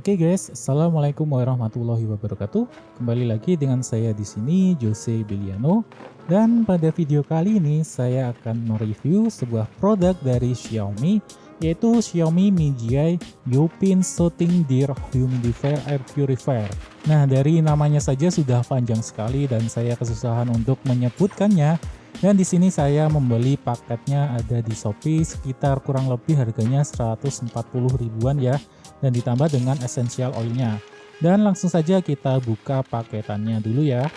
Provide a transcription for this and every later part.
Oke guys, assalamualaikum warahmatullahi wabarakatuh. Kembali lagi dengan saya di sini, Jose Biliano. Dan pada video kali ini saya akan mereview sebuah produk dari Xiaomi, yaitu Xiaomi MIGI Youpin Soothing Deer Humidifier Air Purifier. Nah, dari namanya saja sudah panjang sekali dan saya kesusahan untuk menyebutkannya. Dan di sini saya membeli paketnya ada di Shopee sekitar kurang lebih harganya 140 ribuan ya, dan ditambah dengan essential oilnya. Dan langsung saja kita buka paketannya dulu ya.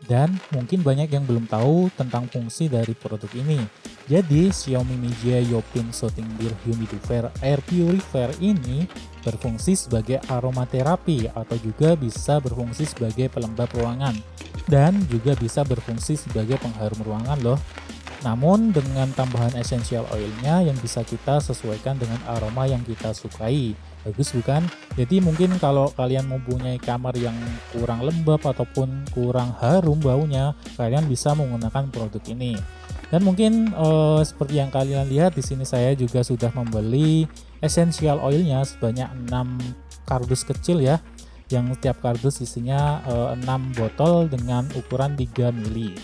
Dan mungkin banyak yang belum tahu tentang fungsi dari produk ini. Jadi Xiaomi MIGI Youpin Soothing Deer Humidifier Air Purifier ini berfungsi sebagai aromaterapi atau juga bisa berfungsi sebagai pelembab ruangan dan juga bisa berfungsi sebagai pengharum ruangan loh. Namun dengan tambahan essential oilnya yang bisa kita sesuaikan dengan aroma yang kita sukai. Bagus bukan? Jadi mungkin kalau kalian mempunyai kamar yang kurang lembab ataupun kurang harum baunya, kalian bisa menggunakan produk ini. Dan mungkin seperti yang kalian lihat di sini saya juga sudah membeli essential oilnya sebanyak 6 kardus kecil ya. Yang setiap kardus isinya 6 botol dengan ukuran 3 ml.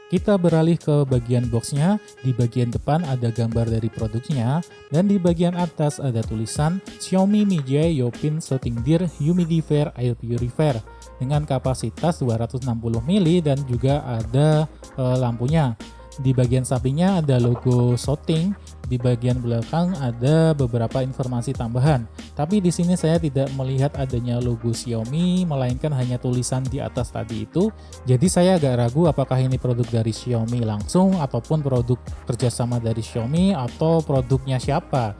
Kita beralih ke bagian boxnya. Di bagian depan ada gambar dari produknya, dan di bagian atas ada tulisan Xiaomi MIGI Youpin Soothing Deer Humidifier Air Purifier dengan kapasitas 260 ml dan juga ada lampunya. Di bagian sampingnya ada logo Soothing, di bagian belakang ada beberapa informasi tambahan. Tapi di sini saya tidak melihat adanya logo Xiaomi, melainkan hanya tulisan di atas tadi itu. Jadi saya agak ragu apakah ini produk dari Xiaomi langsung ataupun produk kerjasama dari Xiaomi atau produknya siapa.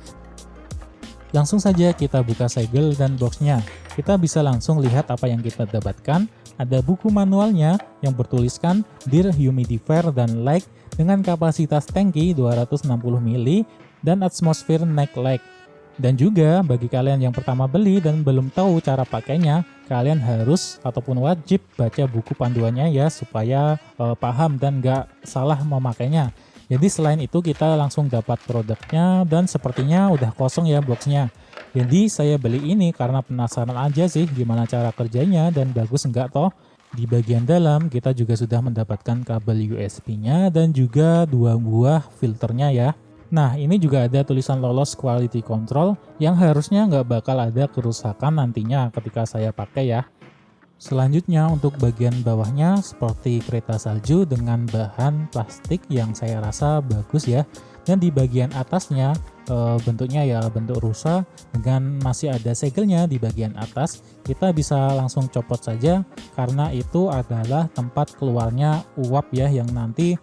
Langsung saja kita buka segel dan boxnya. Kita bisa langsung lihat apa yang kita dapatkan. Ada buku manualnya yang bertuliskan Deer Humidifier dan Light dengan kapasitas tangki 260 ml dan atmosphere neck light. Dan juga bagi kalian yang pertama beli dan belum tahu cara pakainya, kalian harus ataupun wajib baca buku panduannya ya supaya paham dan gak salah memakainya. Jadi selain itu kita langsung dapat produknya dan sepertinya udah kosong ya boxnya. Jadi saya beli ini karena penasaran aja sih gimana cara kerjanya dan bagus enggak toh. Di bagian dalam kita juga sudah mendapatkan kabel USB-nya dan juga 2 buah filternya ya. Nah ini juga ada tulisan lolos quality control yang harusnya nggak bakal ada kerusakan nantinya ketika saya pakai ya. Selanjutnya untuk bagian bawahnya seperti kereta salju dengan bahan plastik yang saya rasa bagus ya. Dan di bagian atasnya bentuknya ya bentuk rusa dengan masih ada segelnya di bagian atas. Kita bisa langsung copot saja karena itu adalah tempat keluarnya uap ya yang nanti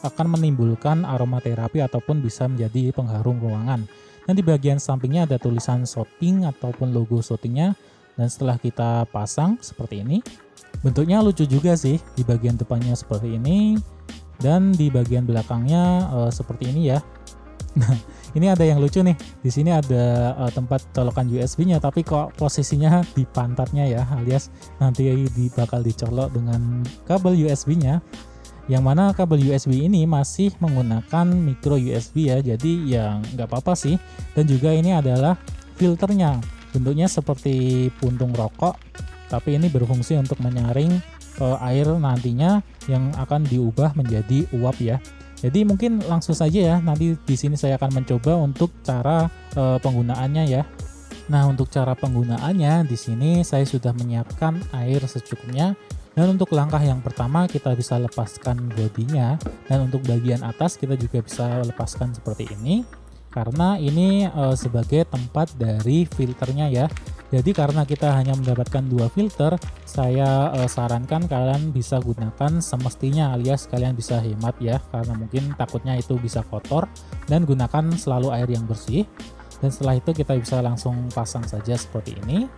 akan menimbulkan aromaterapi ataupun bisa menjadi pengharum ruangan. Dan di bagian sampingnya ada tulisan Soothing ataupun logo Soothingnya. Dan setelah kita pasang seperti ini, bentuknya lucu juga sih. Di bagian depannya seperti ini dan di bagian belakangnya seperti ini ya. Nah, ini ada yang lucu nih. Di sini ada tempat colokan USB-nya, tapi kok posisinya di pantatnya ya, alias nanti bakal dicolok dengan kabel USB-nya. Yang mana kabel USB ini masih menggunakan micro USB ya, jadi ya nggak apa-apa sih. Dan juga ini adalah filternya. Bentuknya seperti puntung rokok, tapi ini berfungsi untuk menyaring air nantinya yang akan diubah menjadi uap ya. Jadi mungkin langsung saja ya, nanti di sini saya akan mencoba untuk cara penggunaannya ya. Nah, untuk cara penggunaannya di sini saya sudah menyiapkan air secukupnya. Dan untuk langkah yang pertama kita bisa lepaskan bodinya, dan untuk bagian atas kita juga bisa lepaskan seperti ini. Karena ini sebagai tempat dari filternya ya. Jadi karena kita hanya mendapatkan 2 filter, saya sarankan kalian bisa gunakan semestinya, alias kalian bisa hemat ya, karena mungkin takutnya itu bisa kotor, dan gunakan selalu air yang bersih. Dan setelah itu kita bisa langsung pasang saja seperti ini.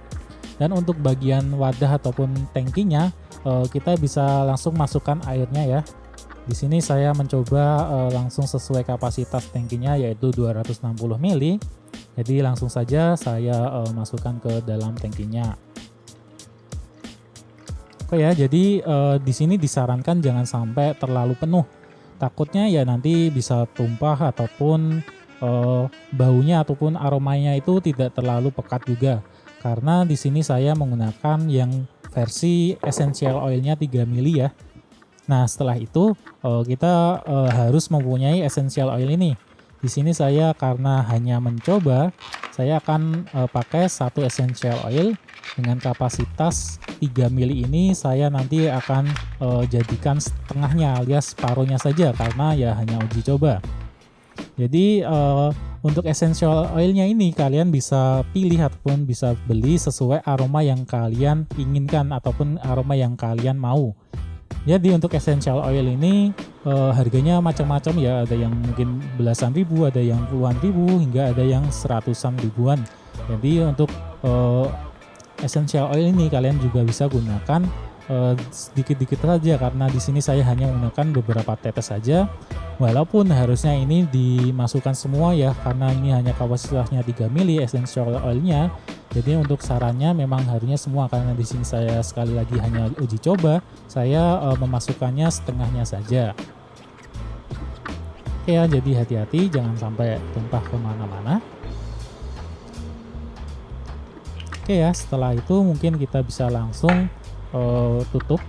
Dan untuk bagian wadah ataupun tangkinya, kita bisa langsung masukkan airnya ya. Di sini saya mencoba langsung sesuai kapasitas tangkinya yaitu 260 ml. Jadi langsung saja saya masukkan ke dalam tangkinya. Oke ya, jadi di sini disarankan jangan sampai terlalu penuh. Takutnya ya nanti bisa tumpah ataupun baunya ataupun aromanya itu tidak terlalu pekat juga. Karena di sini saya menggunakan yang versi essential oilnya 3 mili ya. Nah, setelah itu kita harus mempunyai essential oil ini. Di sini saya karena hanya mencoba, saya akan pakai satu essential oil dengan kapasitas 3 mili ini. Saya nanti akan jadikan setengahnya alias separuhnya saja karena ya hanya uji coba. Jadi untuk essential oilnya ini kalian bisa pilih ataupun bisa beli sesuai aroma yang kalian inginkan ataupun aroma yang kalian mau. Jadi untuk essential oil ini harganya macam-macam ya, ada yang mungkin belasan ribu, ada yang puluhan ribu, hingga ada yang seratusan ribuan. Jadi untuk essential oil ini kalian juga bisa gunakan sedikit-sedikit saja karena di sini saya hanya menggunakan beberapa tetes saja. Walaupun harusnya ini dimasukkan semua ya karena ini hanya kapasitasnya 3 mili essential oilnya. Jadi untuk sarannya memang harusnya semua karena di sini saya sekali lagi hanya uji coba, saya memasukkannya setengahnya saja. Oke ya, jadi hati-hati jangan sampai tumpah kemana-mana. Oke ya, setelah itu mungkin kita bisa langsung tutup.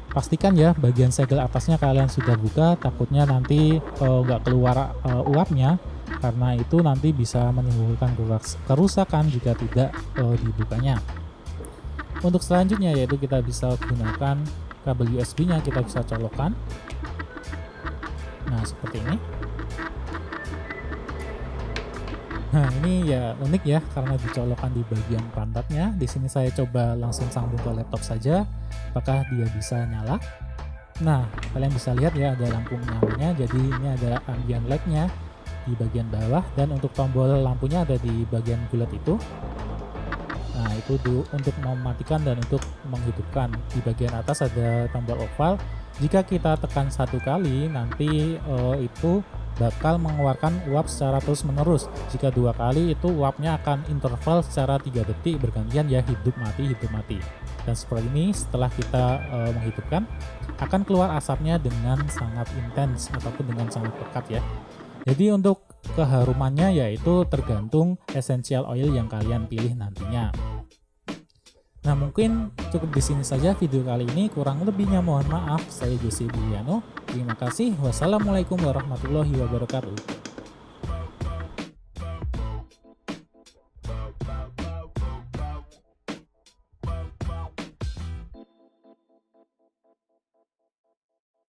Pastikan ya bagian segel atasnya kalian sudah buka, takutnya nanti nggak keluar uapnya karena itu nanti bisa menimbulkan kerusakan jika tidak dibukanya. Untuk selanjutnya yaitu kita bisa gunakan kabel USB nya, kita bisa colokkan. Nah seperti ini. Nah ini ya unik ya karena dicolokkan di bagian pantatnya. Di sini saya coba langsung sambung ke laptop saja, apakah dia bisa nyala. Nah kalian bisa lihat ya ada lampu nyalanya, jadi ini ada ambient light-nya di bagian bawah dan untuk tombol lampunya ada di bagian bulat itu. Nah itu untuk mematikan dan untuk menghidupkan. Di bagian atas ada tombol oval. Jika kita tekan satu kali nanti itu bakal mengeluarkan uap secara terus menerus. Jika 2 kali itu uapnya akan interval secara 3 detik bergantian ya, hidup mati. Dan seperti ini setelah kita menghidupkan akan keluar asapnya dengan sangat intens ataupun dengan sangat pekat ya. Jadi untuk keharumannya yaitu tergantung essential oil yang kalian pilih nantinya. Nah mungkin cukup di sini saja video kali ini, kurang lebihnya mohon maaf. Saya Jose Buliano. Terima kasih. Wassalamualaikum warahmatullahi wabarakatuh.